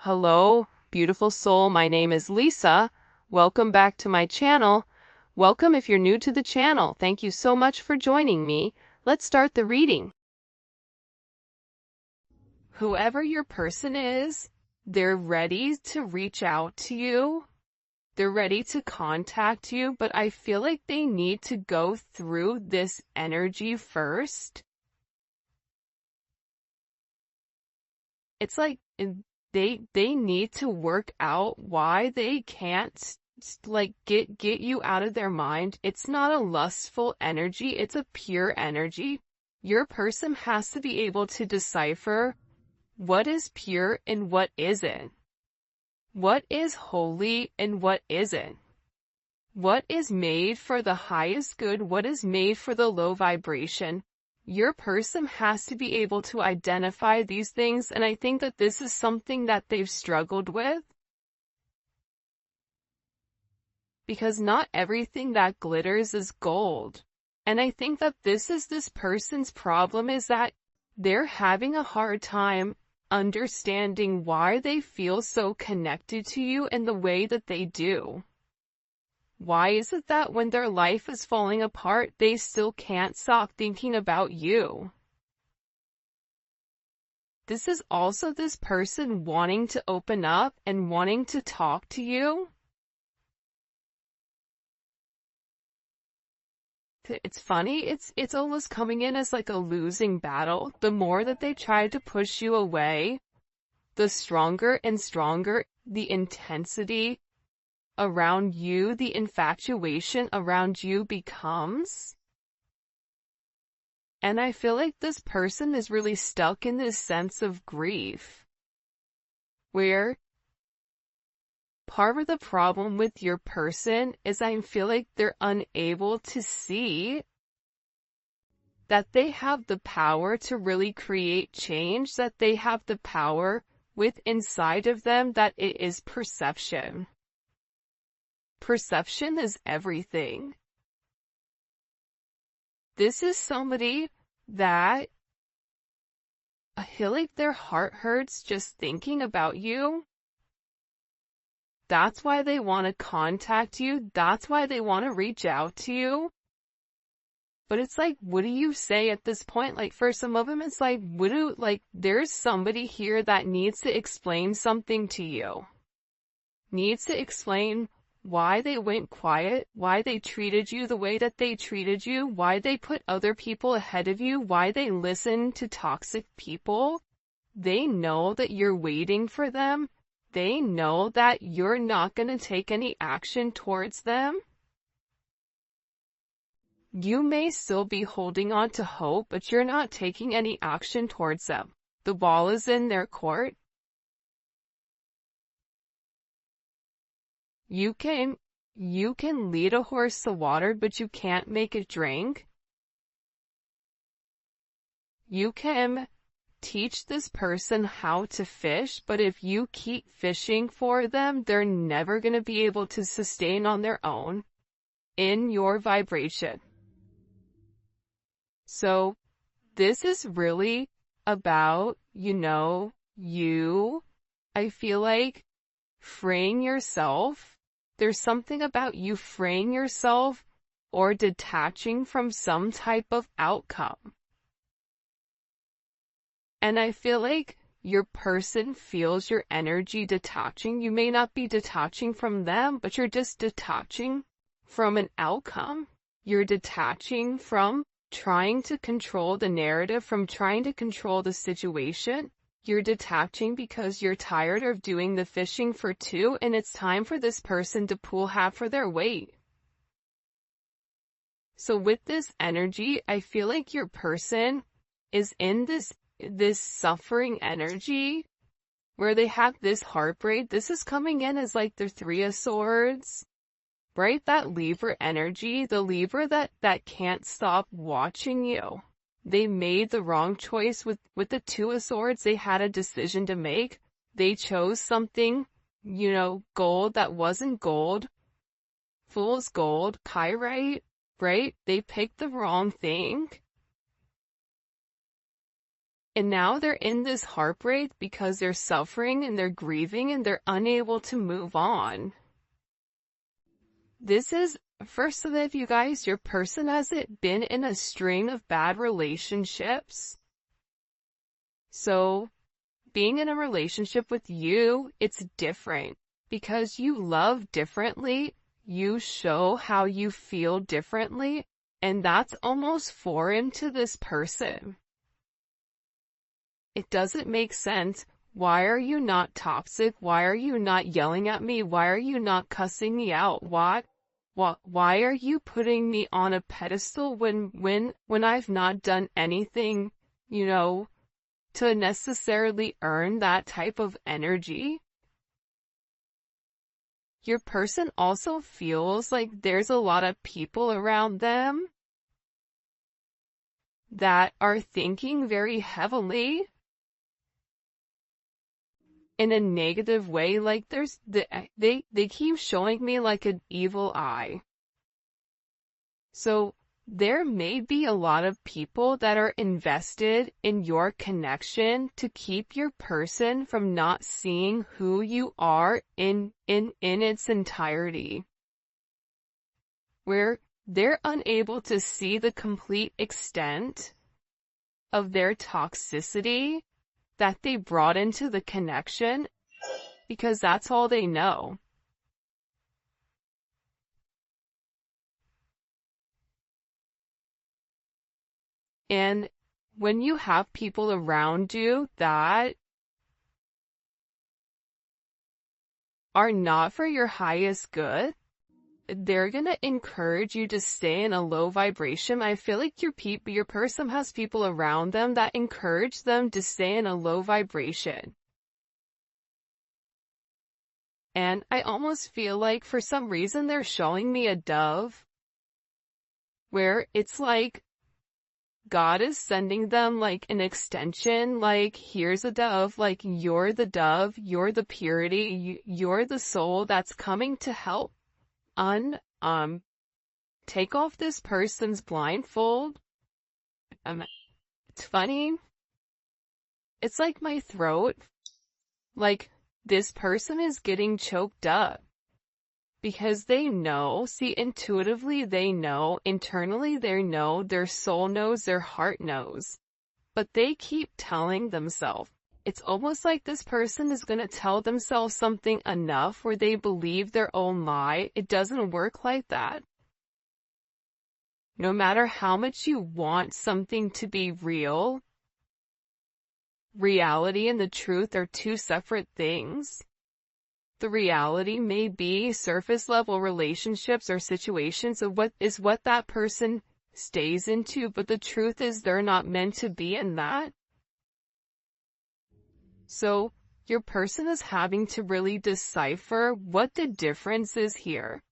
Hello, beautiful soul. My name is Lisa. Welcome back to my channel. Welcome if you're new to the channel. Thank you so much for joining me. Let's start the reading. Whoever your person is, they're ready to reach out to you. They're ready to contact you, but I feel like they need to go through this energy first. It's like they need to work out why they can't like get you out of their mind. It's not a lustful energy, it's a pure energy. Your person has to be able to decipher what is pure and what isn't. What is holy and what isn't. What is made for the highest good, what is made for the low vibration. Your person has to be able to identify these things, and I think that this is something that they've struggled with. Because not everything that glitters is gold. And I think that this is this person's problem, is that they're having a hard time understanding why they feel so connected to you in the way that they do. Why is it that when their life is falling apart, they still can't stop thinking about you? This is also this person wanting to open up and wanting to talk to you. It's funny, it's almost coming in as like a losing battle. The more that they try to push you away, the stronger and stronger the intensity around you, the infatuation around you becomes. And I feel like this person is really stuck in this sense of grief, where part of the problem with your person is I feel like they're unable to see that they have the power to really create change, that they have the power with inside of them, that it is perception. Perception is everything. This is somebody that I feel like their heart hurts just thinking about you. That's why they want to contact you. That's why they want to reach out to you. But it's like, what do you say at this point? Like, for some of them, it's like, there's somebody here that needs to explain something to you. Needs to explain why they went quiet, why they treated you the way that they treated you, why they put other people ahead of you, why they listen to toxic people. They know that you're waiting for them. They know that you're not going to take any action towards them. You may still be holding on to hope, but you're not taking any action towards them. The ball is in their court. You can lead a horse to water, but you can't make it drink. You can teach this person how to fish, but if you keep fishing for them, they're never going to be able to sustain on their own in your vibration. So this is really about, I feel like freeing yourself. There's something about you freeing yourself or detaching from some type of outcome. And I feel like your person feels your energy detaching. You may not be detaching from them, but you're just detaching from an outcome. You're detaching from trying to control the narrative, from trying to control the situation. You're detaching because you're tired of doing the fishing for two, and it's time for this person to pull half for their weight. So with this energy, I feel like your person is in this suffering energy where they have this heartbreak. This is coming in as like the Three of Swords, right? That Libra energy, the Libra that can't stop watching you. They made the wrong choice with the Two of Swords. They had a decision to make. They chose something, gold that wasn't gold. Fool's gold, pyrite, right? They picked the wrong thing. And now they're in this heartbreak because they're suffering and they're grieving and they're unable to move on. This is, for some of you guys, your person hasn't been in a string of bad relationships. So, being in a relationship with you, it's different. Because you love differently, you show how you feel differently, and that's almost foreign to this person. It doesn't make sense. Why are you not toxic? Why are you not yelling at me? Why are you not cussing me out? Why are you putting me on a pedestal when I've not done anything, to necessarily earn that type of energy? Your person also feels like there's a lot of people around them that are thinking very heavily in a negative way. Like they keep showing me like an evil eye. So there may be a lot of people that are invested in your connection to keep your person from not seeing who you are in its entirety. Where they're unable to see the complete extent of their toxicity that they brought into the connection, because that's all they know. And when you have people around you that are not for your highest good, they're gonna encourage you to stay in a low vibration. I feel like your person has people around them that encourage them to stay in a low vibration. And I almost feel like for some reason they're showing me a dove, where it's like God is sending them like an extension, like here's a dove, like you're the dove, you're the purity, you're the soul that's coming to help take off this person's blindfold. It's funny. It's like my throat, like this person is getting choked up. Because they know, see, intuitively they know, internally they know, their soul knows, their heart knows. But they keep telling themselves. It's almost like this person is going to tell themselves something enough where they believe their own lie. It doesn't work like that. No matter how much you want something to be real, reality and the truth are two separate things. The reality may be surface level relationships or situations of what that person stays into, but the truth is they're not meant to be in that. So your person is having to really decipher what the difference is here.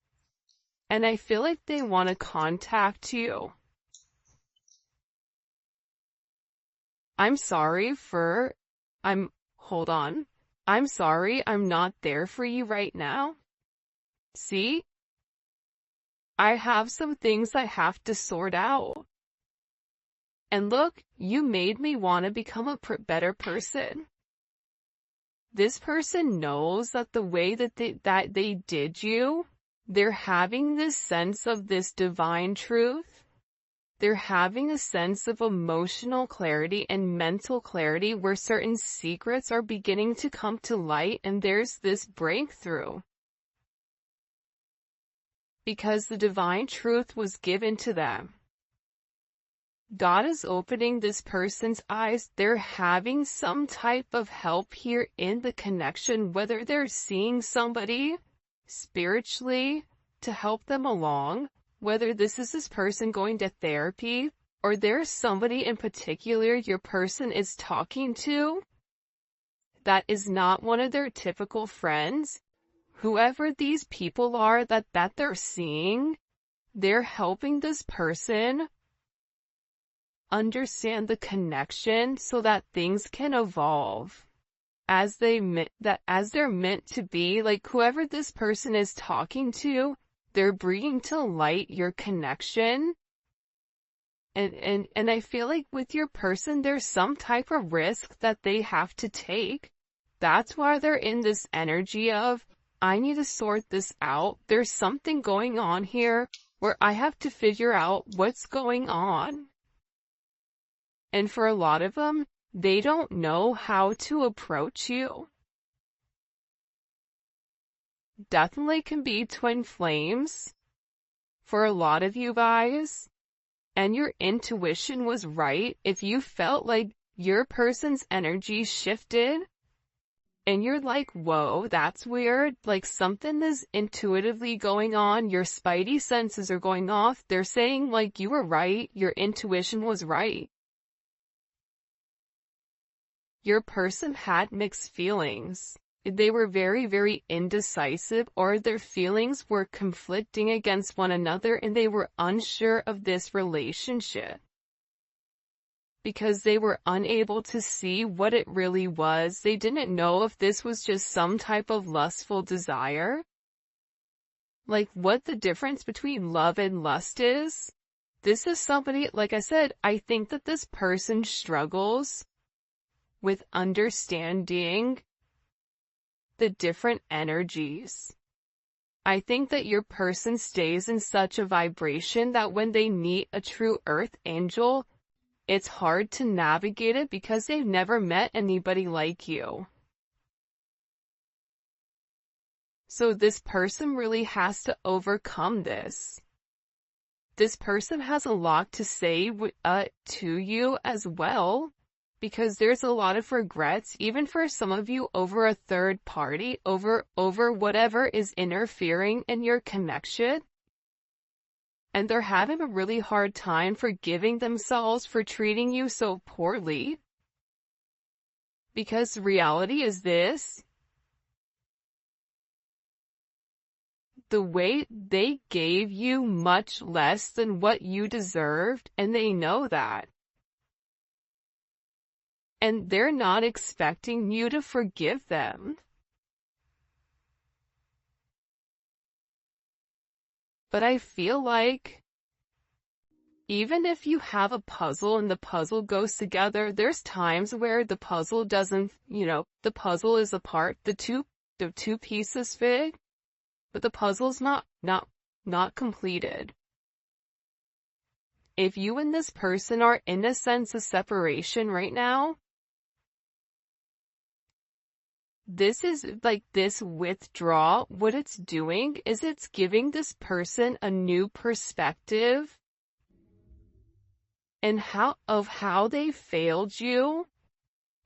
And I feel like they want to contact you. Hold on. I'm sorry, I'm not there for you right now. See? I have some things I have to sort out. And look, you made me want to become a better person. This person knows that the way that they did you, they're having this sense of this divine truth. They're having a sense of emotional clarity and mental clarity where certain secrets are beginning to come to light, and there's this breakthrough. Because the divine truth was given to them. God is opening this person's eyes. They're having some type of help here in the connection, whether they're seeing somebody spiritually to help them along, whether this person going to therapy, or there's somebody in particular your person is talking to that is not one of their typical friends. Whoever these people are that they're seeing, they're helping this person understand the connection so that things can evolve as they're meant to be. Like whoever this person is talking to, they're bringing to light your connection And I feel like with your person, there's some type of risk that they have to take. That's why they're in this energy of, I need to sort this out. There's something going on here where I have to figure out what's going on. And for a lot of them, they don't know how to approach you. Definitely can be twin flames for a lot of you guys. And your intuition was right. If you felt like your person's energy shifted and you're like, whoa, that's weird, like something is intuitively going on, your spidey senses are going off, they're saying like you were right, your intuition was right. Your person had mixed feelings. They were very, very indecisive, or their feelings were conflicting against one another and they were unsure of this relationship. Because they were unable to see what it really was. They didn't know if this was just some type of lustful desire. Like what the difference between love and lust is. This is somebody, like I said, I think that this person struggles with understanding the different energies. I think that your person stays in such a vibration that when they meet a true earth angel, it's hard to navigate it because they've never met anybody like you. So this person really has to overcome this. This person has a lot to say to you as well. Because there's a lot of regrets, even for some of you, over a third party, over whatever is interfering in your connection. And they're having a really hard time forgiving themselves for treating you so poorly. Because reality is this. The way they gave you much less than what you deserved, and they know that. And they're not expecting you to forgive them. But I feel like even if you have a puzzle and the puzzle goes together, there's times where the puzzle doesn't, the puzzle is apart, the two pieces fit, but the puzzle's not completed. If you and this person are in a sense of separation right now, this is like this withdrawal. What it's doing is it's giving this person a new perspective and how they failed you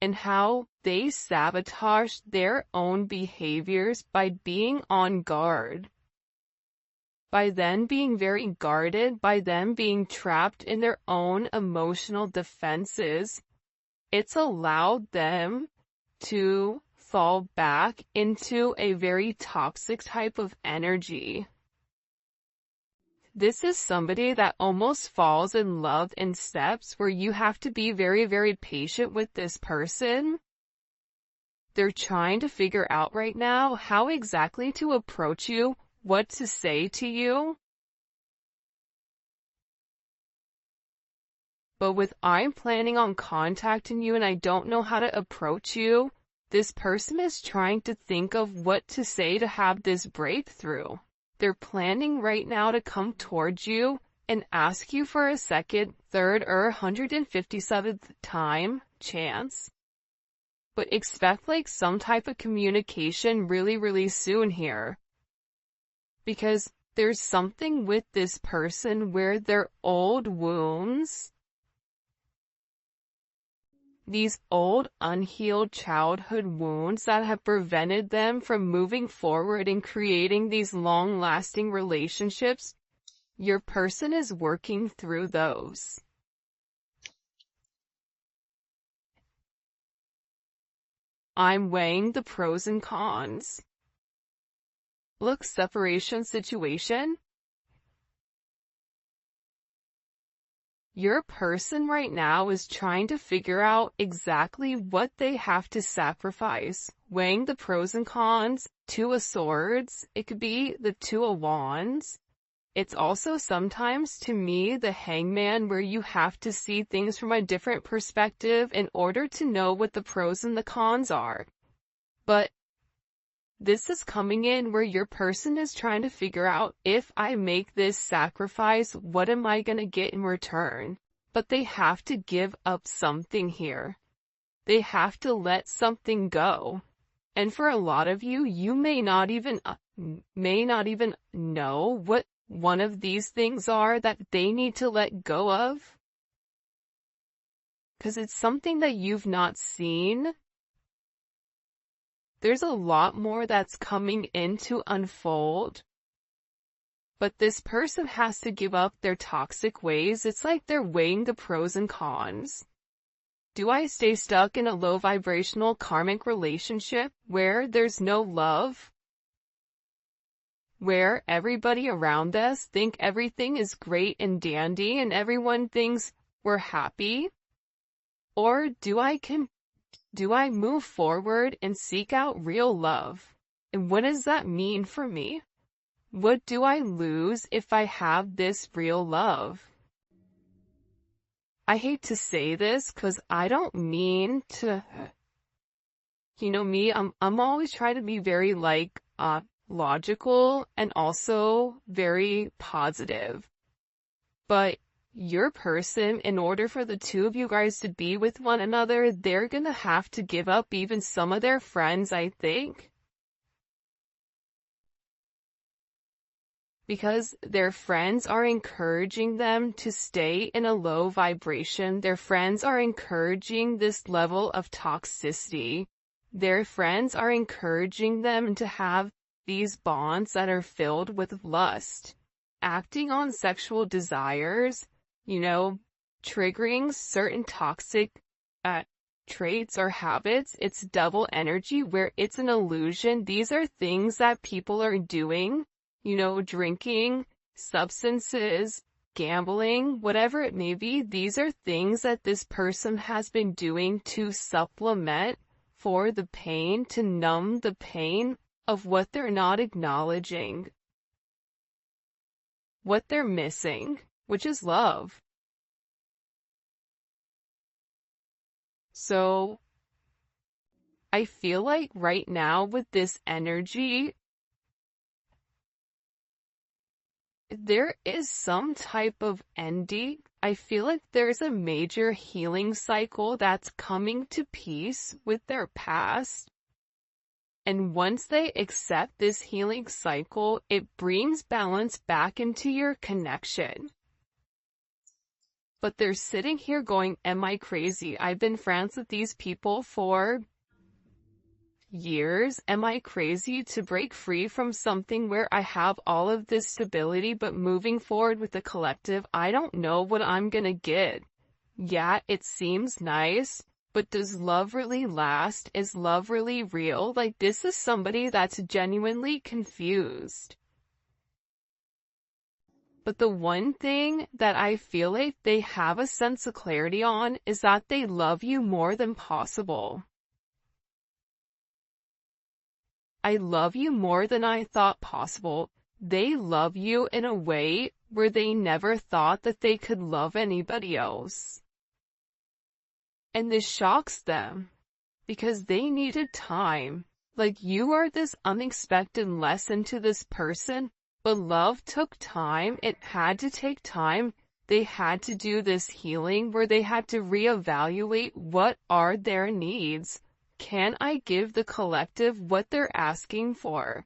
and how they sabotaged their own behaviors by being on guard. By them being very guarded, by them being trapped in their own emotional defenses, it's allowed them to fall back into a very toxic type of energy. This is somebody that almost falls in love in steps where you have to be very, very patient with this person. They're trying to figure out right now how exactly to approach you, what to say to you. But with I'm planning on contacting you and I don't know how to approach you, this person is trying to think of what to say to have this breakthrough. They're planning right now to come towards you and ask you for a second, third, or 157th time chance. But expect like some type of communication really, really soon here. Because there's something with this person where their old wounds, these old unhealed childhood wounds that have prevented them from moving forward and creating these long-lasting relationships, your person is working through those. I'm weighing the pros and cons. Look, separation situation. Your person right now is trying to figure out exactly what they have to sacrifice, weighing the pros and cons. Two of Swords, it could be the Two of Wands. It's also sometimes, to me, the hangman, where you have to see things from a different perspective in order to know what the pros and the cons are. But this is coming in where your person is trying to figure out, if I make this sacrifice, what am I going to get in return? But they have to give up something here. They have to let something go. And for a lot of you, you may not even know what one of these things are that they need to let go of. Because it's something that you've not seen. There's a lot more that's coming in to unfold. But this person has to give up their toxic ways. It's like they're weighing the pros and cons. Do I stay stuck in a low vibrational karmic relationship where there's no love? Where everybody around us think everything is great and dandy and everyone thinks we're happy? Or do I move forward and seek out real love? And what does that mean for me? What do I lose if I have this real love? I hate to say this because I don't mean to, me, I'm always trying to be very logical and also very positive. But your person, in order for the two of you guys to be with one another, they're gonna have to give up even some of their friends, I think. Because their friends are encouraging them to stay in a low vibration. Their friends are encouraging this level of toxicity. Their friends are encouraging them to have these bonds that are filled with lust, acting on sexual desires, triggering certain toxic traits or habits. It's double energy where it's an illusion. These are things that people are doing, drinking, substances, gambling, whatever it may be. These are things that this person has been doing to supplement for the pain, to numb the pain of what they're not acknowledging, what they're missing, which is love. So I feel like right now with this energy, there is some type of ending. I feel like there's a major healing cycle that's coming to peace with their past. And once they accept this healing cycle, it brings balance back into your connection. But they're sitting here going, am I crazy? I've been friends with these people for years. Am I crazy to break free from something where I have all of this stability, but moving forward with the collective, I don't know what I'm gonna get. Yeah, it seems nice, but does love really last? Is love really real? Like, this is somebody that's genuinely confused. But the one thing that I feel like they have a sense of clarity on is that they love you more than possible. I love you more than I thought possible. They love you in a way where they never thought that they could love anybody else. And this shocks them because they needed time. Like, you are this unexpected lesson to this person, but love took time. It had to take time. They had to do this healing where they had to reevaluate what are their needs. Can I give the collective what they're asking for?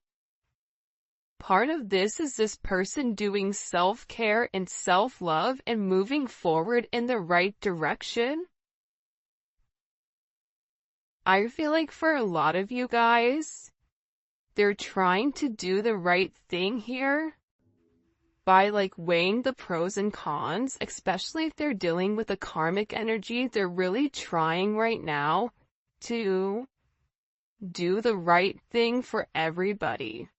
Part of this is this person doing self-care and self-love and moving forward in the right direction. I feel like for a lot of you guys, they're trying to do the right thing here by weighing the pros and cons, especially if they're dealing with a karmic energy. They're really trying right now to do the right thing for everybody.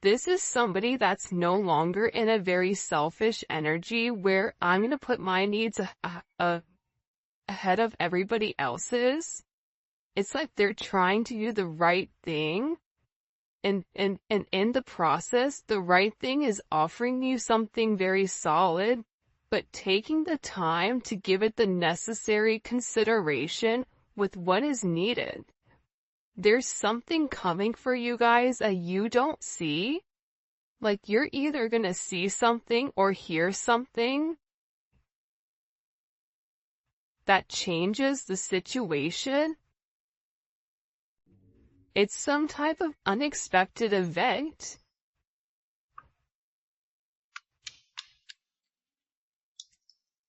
This is somebody that's no longer in a very selfish energy where I'm going to put my needs ahead of everybody else's. It's like they're trying to do the right thing And in the process, the right thing is offering you something very solid, but taking the time to give it the necessary consideration with what is needed. There's something coming for you guys that you don't see. Like, you're either gonna see something or hear something that changes the situation. It's some type of unexpected event.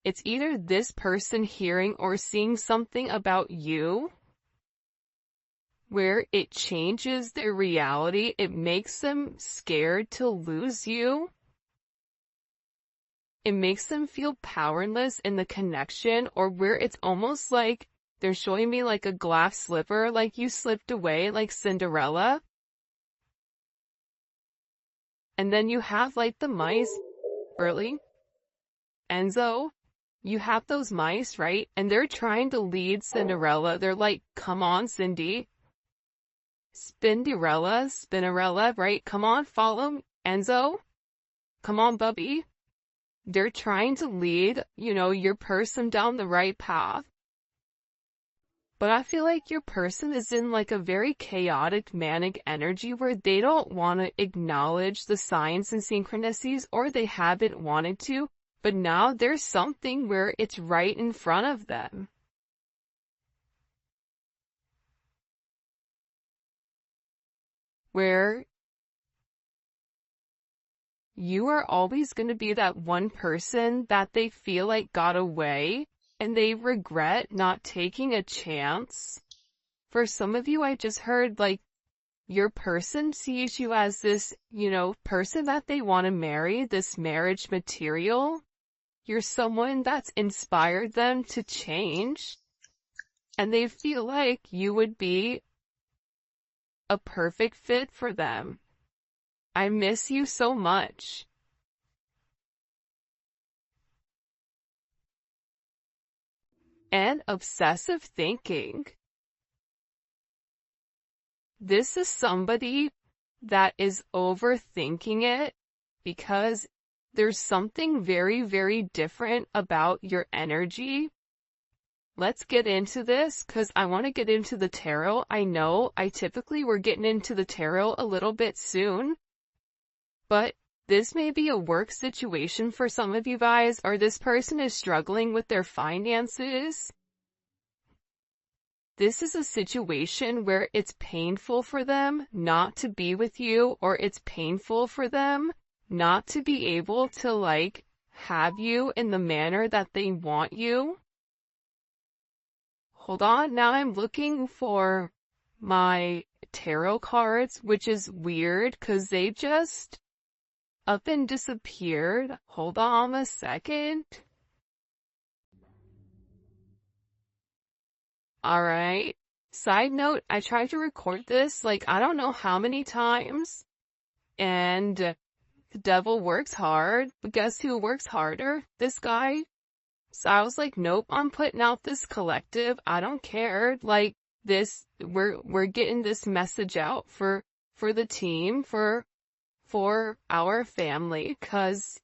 It's either this person hearing or seeing something about you where it changes their reality. It makes them scared to lose you. It makes them feel powerless in the connection, or where it's almost like they're showing me like a glass slipper, like you slipped away like Cinderella. And then you have like the mice, Burley, Enzo, you have those mice, right? And they're trying to lead Cinderella. They're like, come on, Cindy. Spinderella, right? Come on, follow Enzo. Come on, Bubby. They're trying to lead, your person down the right path. But I feel like your person is in like a very chaotic, manic energy where they don't want to acknowledge the signs and synchronicities, or they haven't wanted to, but now there's something where it's right in front of them. Where you are always going to be that one person that they feel like got away and they regret not taking a chance. For some of you, I just heard like your person sees you as this, person that they want to marry, this marriage material. You're someone that's inspired them to change, and they feel like you would be a perfect fit for them. I miss you so much. And obsessive thinking. This is somebody that is overthinking it because there's something very, very different about your energy. Let's get into this because I want to get into the tarot. I know we're getting into the tarot a little bit soon, but this may be a work situation for some of you guys, or this person is struggling with their finances. This is a situation where it's painful for them not to be with you, or it's painful for them not to be able to like have you in the manner that they want you. Hold on, now I'm looking for my tarot cards, which is weird because they just up and disappeared. Hold on a second. Alright. Side note, I tried to record this like I don't know how many times, and the devil works hard, but guess who works harder? This guy. So I was like, nope, I'm putting out this collective. I don't care. Like this, we're getting this message out for the team, for our family, cause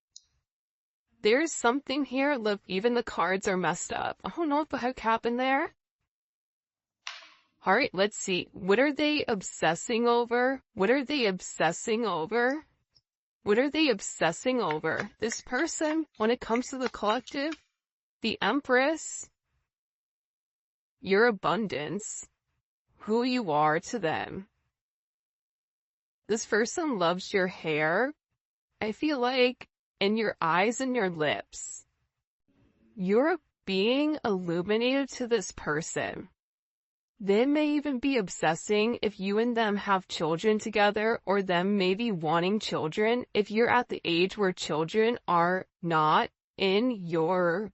there's something here. Look, even the cards are messed up. I don't know what the heck happened there. Alright, let's see. What are they obsessing over? What are they obsessing over? What are they obsessing over? This person, when it comes to the collective, the Empress, your abundance, who you are to them. This person loves your hair. I feel like in your eyes and your lips, you're being illuminated to this person. They may even be obsessing if you and them have children together, or them maybe wanting children. If you're at the age where children are not in your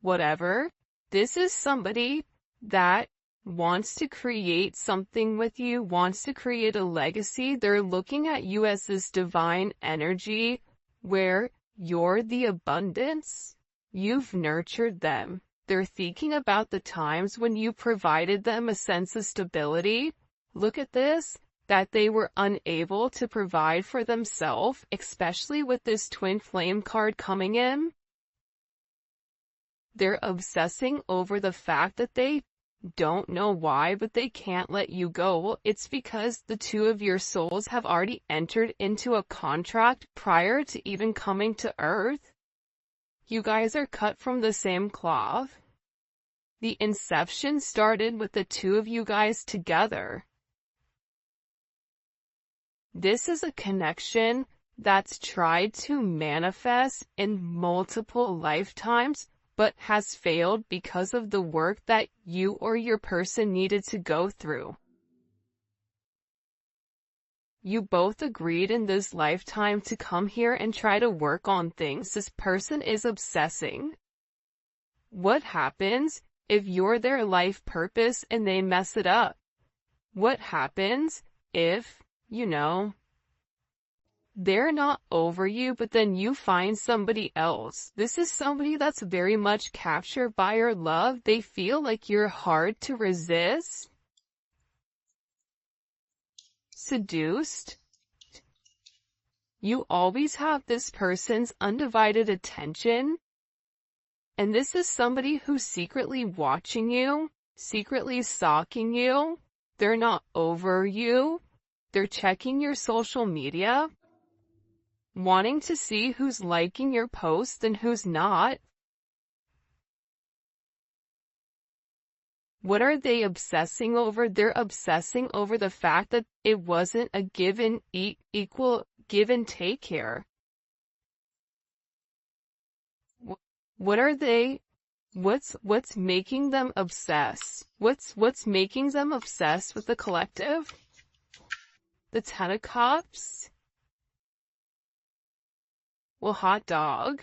whatever, this is somebody that wants to create something with you, wants to create a legacy. They're looking at you as this divine energy where you're the abundance. You've nurtured them. They're thinking about the times when you provided them a sense of stability. Look at this. that they were unable to provide for themselves, especially with this twin flame card coming in. They're obsessing over the fact that they don't know why, but they can't let you go. Well, it's because the two of your souls have already entered into a contract prior to even coming to Earth. You guys are cut from the same cloth. The inception started with the two of you guys together. This is a connection that's tried to manifest in multiple lifetimes, but has failed because of the work that you or your person needed to go through. You both agreed in this lifetime to come here and try to work on things. This person is obsessing. What happens if you're their life purpose and they mess it up? What happens if, they're not over you, but then you find somebody else? This is somebody that's very much captured by your love. They feel like you're hard to resist. Seduced. You always have this person's undivided attention. And this is somebody who's secretly watching you, secretly stalking you. They're not over you. They're checking your social media, wanting to see who's liking your posts and who's not. What are they obsessing over? They're obsessing over the fact that it wasn't a equal give and take here. What are they? What's making them obsess? What's making them obsessed with the collective? The Ten of Cups? Well, hot dog.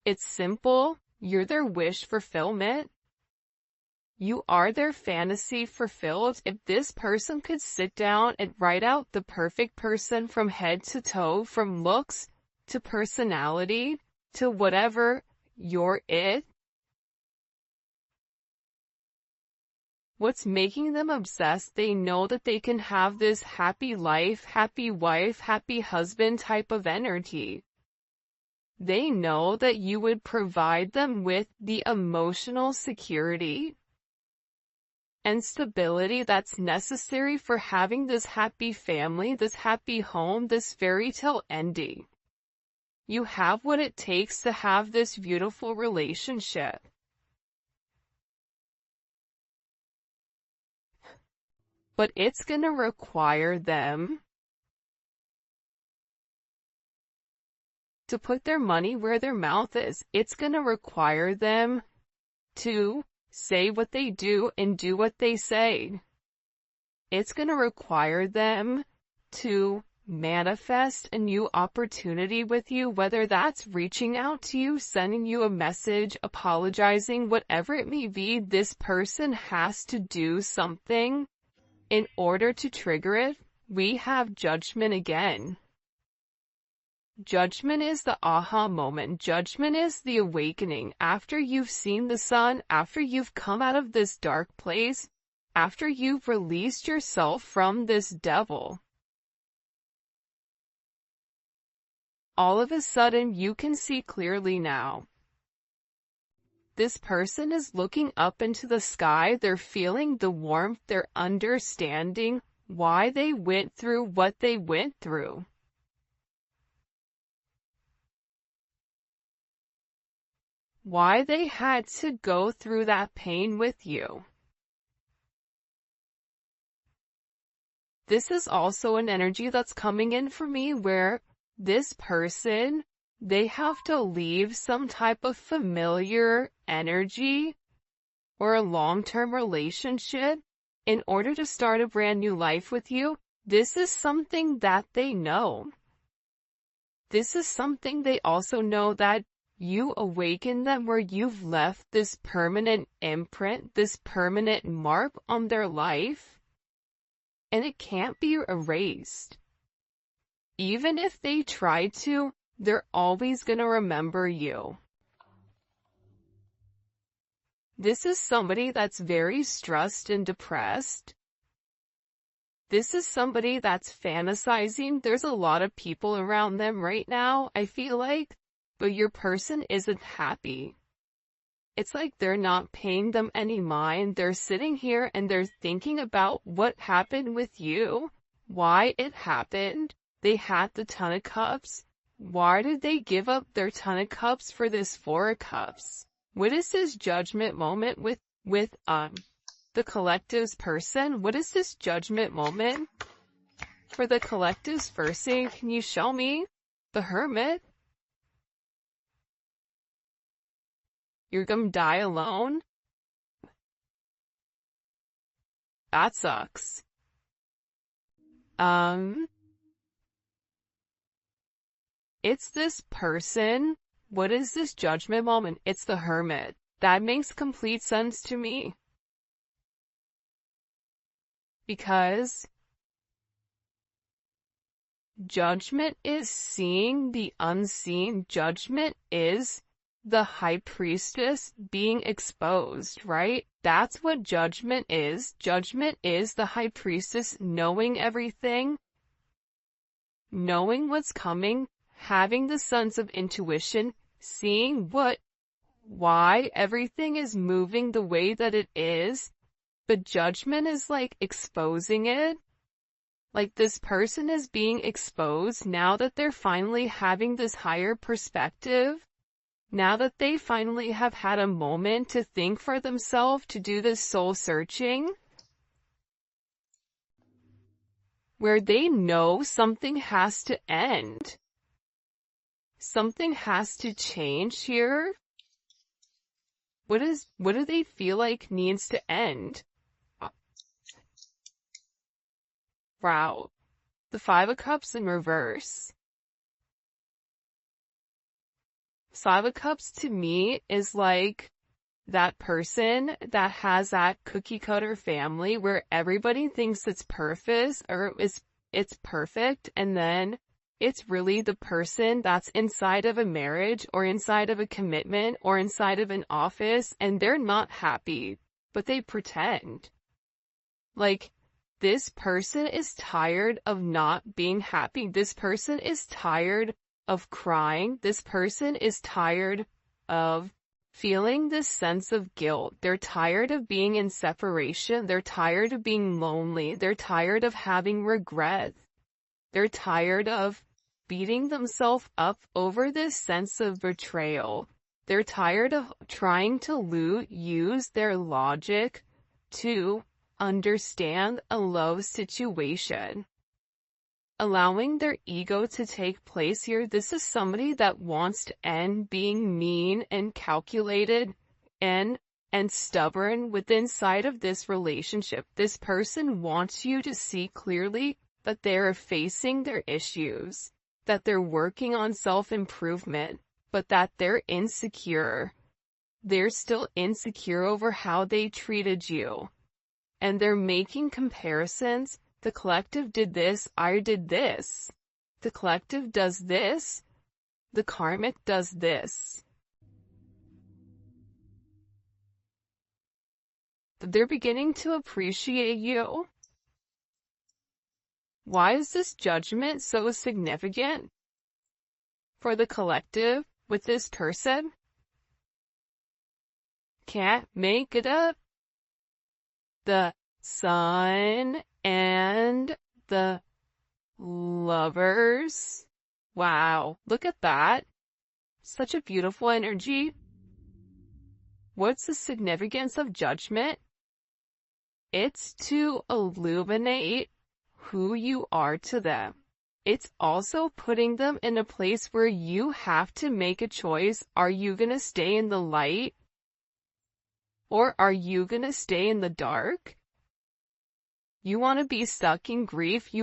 It's simple. You're their wish fulfillment. You are their fantasy fulfilled. If this person could sit down and write out the perfect person from head to toe, from looks to personality to whatever, you're it. What's making them obsessed? They know that they can have this happy life, happy wife, happy husband type of energy. They know that you would provide them with the emotional security and stability that's necessary for having this happy family, this happy home, this fairy tale ending. You have what it takes to have this beautiful relationship. But it's going to require them to put their money where their mouth is. It's going to require them to say what they do and do what they say. It's going to require them to manifest a new opportunity with you, whether that's reaching out to you, sending you a message, apologizing, whatever it may be. This person has to do something in order to trigger it. We have judgment again. Judgment is the aha moment. Judgment is the awakening. After you've seen the sun, after you've come out of this dark place, after you've released yourself from this devil, all of a sudden you can see clearly now. This person is looking up into the sky. They're feeling the warmth. They're understanding why they went through what they went through. Why they had to go through that pain with you. This is also an energy that's coming in for me where this person, they have to leave some type of familiar energy or a long-term relationship in order to start a brand new life with you. This is something that they know. This is something they also know, that you awaken them where you've left this permanent imprint, this permanent mark on their life, and it can't be erased. Even if they try to, they're always gonna remember you. This is somebody that's very stressed and depressed. This is somebody that's fantasizing. There's a lot of people around them right now, I feel like, but your person isn't happy. It's like they're not paying them any mind. They're sitting here and they're thinking about what happened with you, why it happened. They had the Ton of Cups. Why did they give up their Ton of Cups for this Four of Cups? What is this judgment moment with the collective's person? What is this judgment moment for the collective's person? Can you show me the Hermit? You're gonna die alone? That sucks. It's this person. What is this judgment moment? It's the Hermit. That makes complete sense to me. Because judgment is seeing the unseen. Judgment is the High Priestess being exposed, right? That's what judgment is. Judgment is the High Priestess knowing everything, knowing what's coming, having the sense of intuition, seeing why everything is moving the way that it is. But judgment is like exposing it. Like this person is being exposed now that they're finally having this higher perspective. Now that they finally have had a moment to think for themselves, to do this soul searching, where they know something has to end. Something has to change here. What do they feel like needs to end? Wow. The Five of Cups in reverse. Five of Cups to me is like that person that has that cookie cutter family where everybody thinks it's perfect or it's perfect, and then it's really the person that's inside of a marriage or inside of a commitment or inside of an office and they're not happy, but they pretend. Like, this person is tired of not being happy. This person is tired of crying. This person is tired of feeling this sense of guilt. They're tired of being in separation. They're tired of being lonely. They're tired of having regret. They're tired of beating themselves up over this sense of betrayal. They're tired of trying to use their logic to understand a love situation. Allowing their ego to take place here. This is somebody that wants to end being mean and calculated and stubborn within inside of this relationship. This person wants you to see clearly that they're facing their issues, that they're working on self-improvement, but that they're insecure. They're still insecure over how they treated you. And they're making comparisons. The collective did this, I did this. The collective does this, the karmic does this. They're beginning to appreciate you. Why is this judgment so significant for the collective with this person? Can't make it up. The Sun and the Lovers. Wow, look at that. Such a beautiful energy. What's the significance of judgment? It's to illuminate who you are to them. It's also putting them in a place where you have to make a choice. Are you going to stay in the light? Or are you going to stay in the dark? You want to be stuck in grief? You